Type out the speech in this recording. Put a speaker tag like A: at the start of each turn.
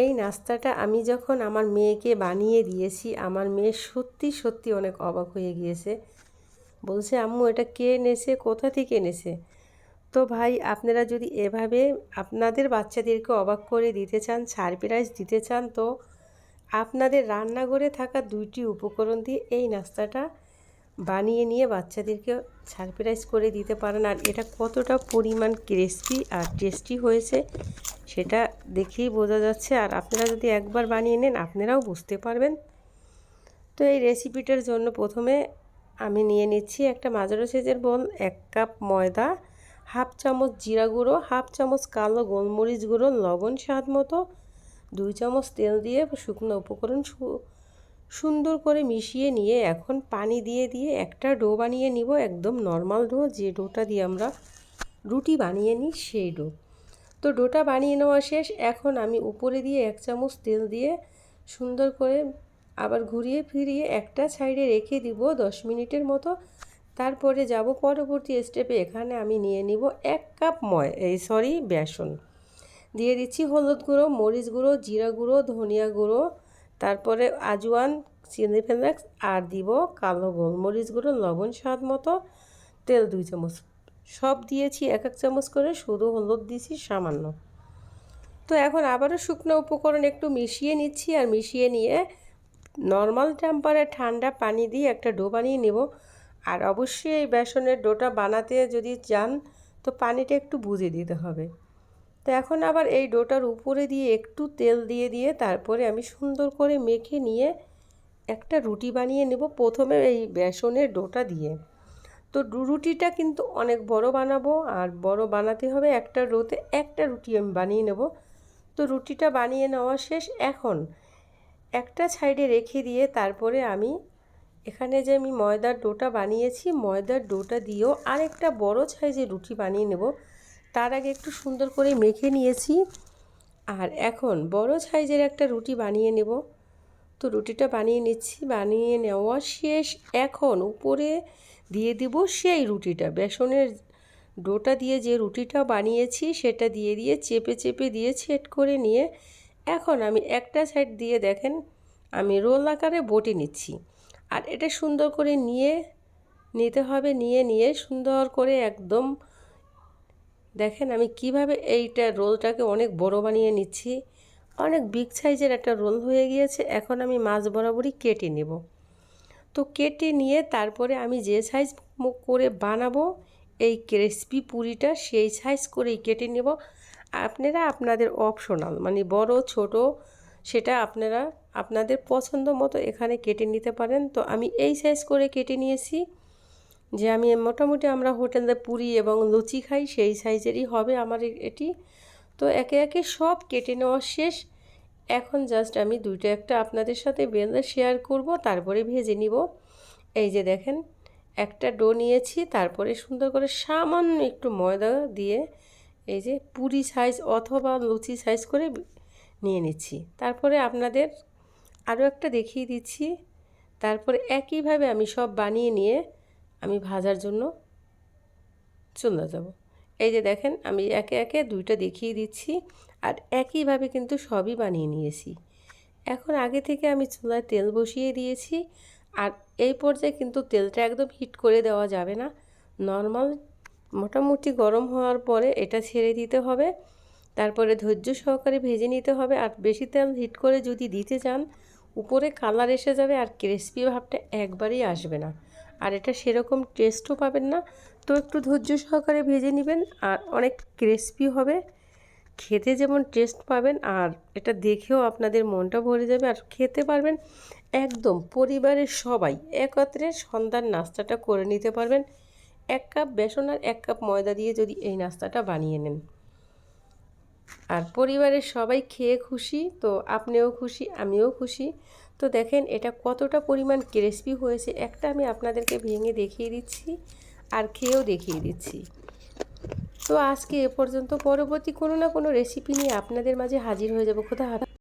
A: এই নাস্তাটা আমি যখন আমার মেয়েকে বানিয়ে দিয়েছি, আমার মেয়ে সত্যি সত্যি অনেক অবাক হয়ে গিয়েছে। বলছে, আম্মু এটা কে এনেছে, কোথা থেকে এনেছে? তো ভাই, আপনারা যদি এভাবে আপনাদের বাচ্চাদেরকে অবাক করে দিতে চান, সারপ্রাইজ দিতে চান, তো আপনাদের রান্নাঘরে থাকা 2টি উপকরণ দিয়ে এই নাস্তাটা বানিয়ে নিয়ে বাচ্চাদেরকে সারপ্রাইজ করে দিতে পারেন। আর এটা কতটা পরিমাণ ক্রিস্পি আর টেস্টি হয়েছে সেটা দেখেই বোঝা যাচ্ছে। আর আপনারা যদি একবার বানিয়ে নেন আপনারাও বুঝতে পারবেন। তো এই রেসিপিটার জন্য প্রথমে আমি নিয়ে নিচ্ছি একটা মাঝারি সাইজের বোল, 1 কাপ ময়দা, হাফ চামচ জিরা গুঁড়ো, হাফ চামচ কালো গোলমরিচ গুঁড়ো, লবণ স্বাদ মতো, 2 চামচ তেল দিয়ে শুকনো উপকরণ সুন্দর করে মিশিয়ে নিয়ে এখন পানি দিয়ে একটা ডো বানিয়ে নিব। একদম নর্মাল ডো, যে ডোটা দিয়ে আমরা রুটি বানিয়ে নিই সেই ডো। তো ডোটা বানিয়ে নেওয়া শেষ। এখন আমি উপরে দিয়ে 1 চামচ তেল দিয়ে সুন্দর করে আবার ঘুরিয়ে ফিরিয়ে একটা সাইডে রেখে দিব 10 মিনিটের মতো। তারপরে যাব পরবর্তী স্টেপে। এখানে আমি নিয়ে নিব 1 কাপ বেসন, দিয়ে দিচ্ছি হলুদ গুঁড়ো, মরিচ গুঁড়ো, জিরা গুঁড়ো, ধনিয়া গুঁড়ো, তারপরে আজওয়ান, চিলি ফ্লেক্স, আর দিব কালো গোলমরিচ গুঁড়ো, লবণ স্বাদ মতো, তেল 2 চামচ। সব দিয়েছি 1 চামচ করে, শুধু হলুদ দিয়েছি সামান্য। তো এখন আবারও শুকনো উপকরণ একটু মিশিয়ে নিচ্ছি। আর মিশিয়ে নিয়ে নর্মাল টেম্পারে ঠান্ডা পানি দিয়ে একটা ডো বানিয়ে নেব। আর অবশ্যই এই বেসনের ডোটা বানাতে যদি চান তো পানিটা একটু বুঝে দিতে হবে। তো এখন আবার এই ডোটার উপরে দিয়ে একটু তেল দিয়ে তারপরে আমি সুন্দর করে মেখে নিয়ে একটা রুটি বানিয়ে নেব, প্রথমে এই বেসনের ডোটা দিয়ে। তো রুটিটা কিন্তু অনেক বড় বানাবো, আর বড় বানাতে হবে। একটা ডোতে একটা রুটি আমি বানিয়ে নেব। তো রুটিটা বানিয়ে নেওয়া শেষ। এখন একটা সাইডে রেখে দিয়ে তারপরে আমি এখানে যে আমি ময়দার ডোটা বানিয়েছি, ময়দার ডোটা দিয়েও আরেকটা বড় সাইজের রুটি বানিয়ে নেব। তার আগে একটু সুন্দর করে মেখে নিয়েছি। আর এখন বড় সাইজের একটা রুটি বানিয়ে নেব। তো রুটিটা বানিয়ে নিচ্ছি, বানিয়ে নেওয়া শেষ। এখন উপরে দিয়ে দিব সেই রুটিটা, বেসনের ডোটা দিয়ে যে রুটিটা বানিয়েছি সেটা দিয়ে চেপে দিয়ে সেট করে নিয়ে এখন আমি একটা সাইড দিয়ে দেখেন আমি রোল আকারে বটে নিচ্ছি। আর এটা সুন্দর করে নিতে হবে। নিয়ে সুন্দর করে একদম দেখেন আমি কিভাবে এইটা রোলটাকে অনেক বড় বানিয়ে নিচ্ছি। অনেক বিগ সাইজের একটা রোল হয়ে গিয়েছে। এখন আমি মাছ বরাবরই কেটে নেব। তো কেটে নিয়ে তারপরে আমি যে সাইজ করে বানাবো এই ক্রিস্পি পুরিটা, সেই সাইজ করেই কেটে নেব। আপনারা আপনাদের অপশনাল, মানে বড় ছোট সেটা আপনারা আপনাদের পছন্দ মতো এখানে কেটে নিতে পারেন। তো আমি এই সাইজ করে কেটে নিয়েছি, যে আমি মোটামুটি আমরা হোটেলে পুরি এবং লুচি খাই সেই সাইজেরই হবে আমার এটি। তো একে একে সব কেটে নেওয়া শেষ। এখন জাস্ট আমি দুইটা একটা আপনাদের সাথে বেলে শেয়ার করব, তারপরে ভেজে নিব। এই যে দেখেন একটা ডো নিয়েছি, তারপরে সুন্দর করে সামান্য একটু ময়দা দিয়ে এই যে পুরি সাইজ অথবা লুচি সাইজ করে নিয়ে নিচ্ছি। তারপরে আপনাদের আরও একটা দেখিয়ে দিচ্ছি। তারপরে একইভাবে আমি সব বানিয়ে নিয়ে আমি ভাজার জন্য চলে যাব। এই যে দেখেন আমি একে একে দুইটা দেখিয়ে দিচ্ছি। আর একইভাবে কিন্তু সবই বানিয়ে নিয়েছি। এখন আগে থেকে আমি চুলায় তেল বসিয়ে দিয়েছি। আর এই পর্যায়ে কিন্তু তেলটা একদম হিট করে দেওয়া যাবে না, নর্মাল মোটামুটি গরম হওয়ার পরে এটা ছেড়ে দিতে হবে। তারপরে ধৈর্য সহকারে ভেজে নিতে হবে। আর বেশি তেল হিট করে যদি দিতে চান উপরে কালার এসে যাবে আর ক্রিস্পি ভাবটা একবারেই আসবে না, আর এটা সেরকম টেস্টও পাবেন না। তো একটু ধৈর্য সহকারে ভেজে নেবেন, আর অনেক ক্রিস্পি হবে, খেতে যেমন টেস্ট পাবেন আর এটা দেখেও আপনাদের মনটা ভরে যাবে আর খেতে পারবেন। একদম পরিবারের সবাই একত্রে সন্ধ্যার নাস্তাটা করে নিতে পারবেন। 1 কাপ বেসন আর 1 কাপ ময়দা দিয়ে যদি এই নাস্তাটা বানিয়ে নেন, আর পরিবারের সবাই খেয়ে খুশি, তো আপনিও খুশি আমিও খুশি। তো দেখেন এটা কতটা পরিমাণ ক্রিস্পি হয়েছে। একটা আমি আপনাদেরকে ভেঙে দেখিয়ে দিচ্ছি আর খেয়েও দেখিয়ে দিচ্ছি। তো আজকে এ পর্যন্ত, পরবর্তী কোনো না কোনো রেসিপি নিয়ে আপনাদের মাঝে হাজির হয়ে যাব। খোদা হাফেজ।